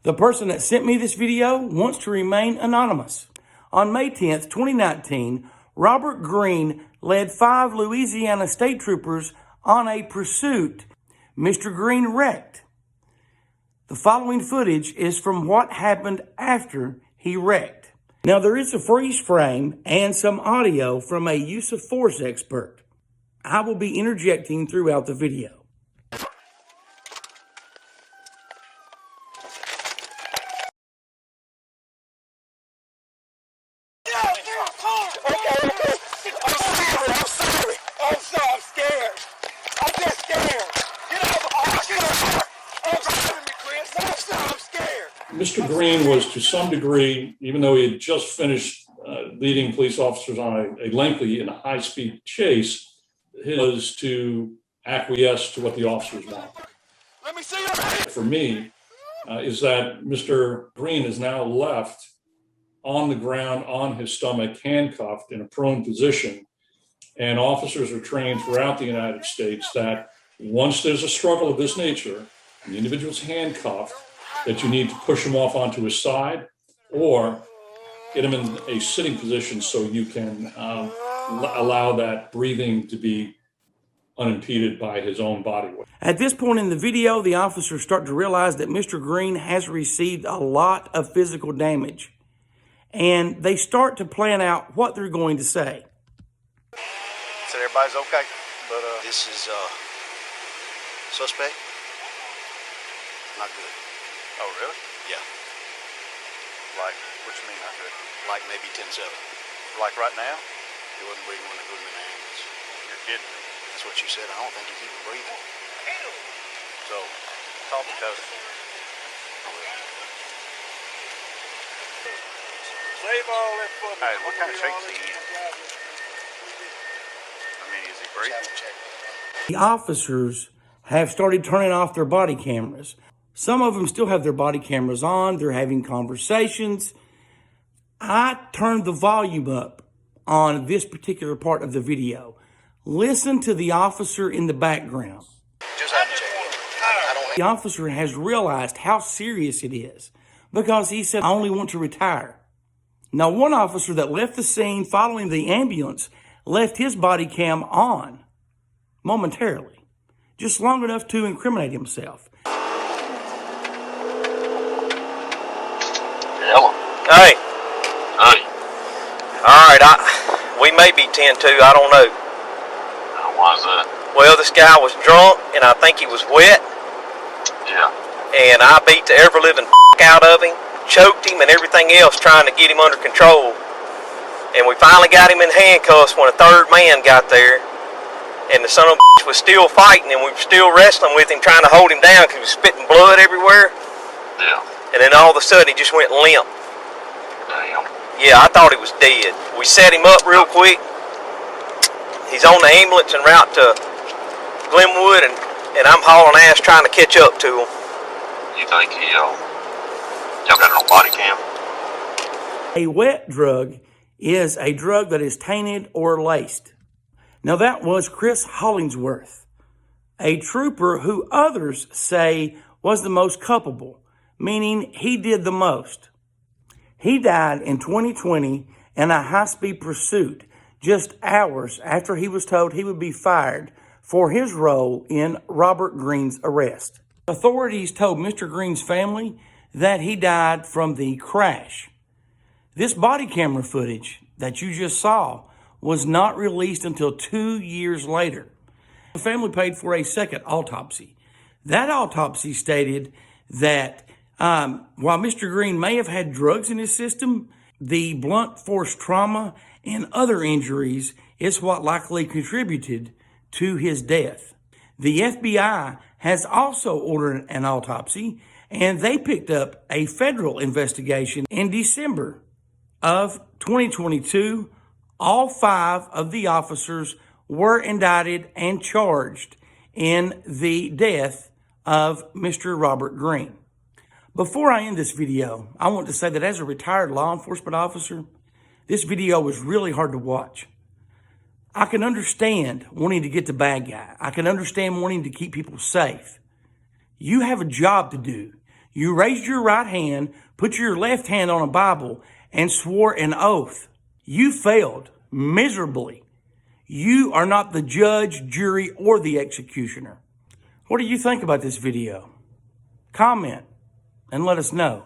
The person that sent me this video wants to remain anonymous. On May 10th, 2019, Robert Greene led 5 Louisiana state troopers on a pursuit Mr. Greene wrecked. The following footage is from what happened after he wrecked. Now, there is a freeze frame and some audio from a use of force expert. I will be interjecting throughout the video. Mr. Greene was, to some degree, even though he had just finished leading police officers on a lengthy and high-speed chase, was to acquiesce to what the officers want. Let me see your hand. For me, is that Mr. Greene is now left on the ground, on his stomach, handcuffed in a prone position, and officers are trained throughout the United States that once there's a struggle of this nature, and the individual's handcuffed, that you need to push him off onto his side or get him in a sitting position so you can allow that breathing to be unimpeded by his own body weight. At this point in the video, the officers start to realize that Mr. Greene has received a lot of physical damage, and they start to plan out what they're going to say. Said everybody's okay, but this is suspect. Not good. oh really? Yeah, Like, what you mean not good? like maybe 10-7. Like right now? He wasn't breathing when they put him in the ambulance. You're kidding me. That's what you said. I don't think he's even breathing. So, call the code. Save all that for me. Hey, what kind of shape is he in? I mean, is he breathing? The officers have started turning off their body cameras. Some of them still have their body cameras on. They're having conversations. I turned the volume up on this particular part of the video. Listen to the officer in the background. Just have to check it. The officer has realized how serious it is because he said, "I only want to retire." Now, one officer that left the scene following the ambulance left his body cam on momentarily, just long enough to incriminate himself. Hey. Hey. All right, we may be 10-2, I don't know. Why is that? Well, this guy was drunk, and I think he was wet, Yeah. and I beat the ever-living out of him, choked him, and everything else trying to get him under control. And we finally got him in handcuffs when a third man got there, and the son of a was still fighting, and we were still wrestling with him, trying to hold him down because he was spitting blood everywhere. Yeah. And then all of a sudden, he just went limp. Damn. Yeah, I thought he was dead. We set him up real quick. He's on the ambulance en route to Glenwood, and I'm hauling ass trying to catch up to him. You think y'all got no body cam? A wet drug is a drug that is tainted or laced. Now, that was Chris Hollingsworth, a trooper who others say was the most culpable, meaning he did the most. He died in 2020 in a high-speed pursuit just hours after he was told he would be fired for his role in Robert Greene's arrest. Authorities told Mr. Greene's family that he died from the crash. This body camera footage that you just saw was not released until 2 years later. The family paid for a second autopsy. That autopsy stated that while Mr. Greene may have had drugs in his system, the blunt force trauma and other injuries is what likely contributed to his death. The FBI has also ordered an autopsy, and they picked up a federal investigation in December of 2022. All 5 of the officers were indicted and charged in the death of Mr. Robert Greene. Before I end this video, I want to say that as a retired law enforcement officer, this video was really hard to watch. I can understand wanting to get the bad guy. I can understand wanting to keep people safe. You have a job to do. You raised your right hand, put your left hand on a Bible, and swore an oath. You failed miserably. You are not the judge, jury, or the executioner. What do you think about this video? Comment and let us know.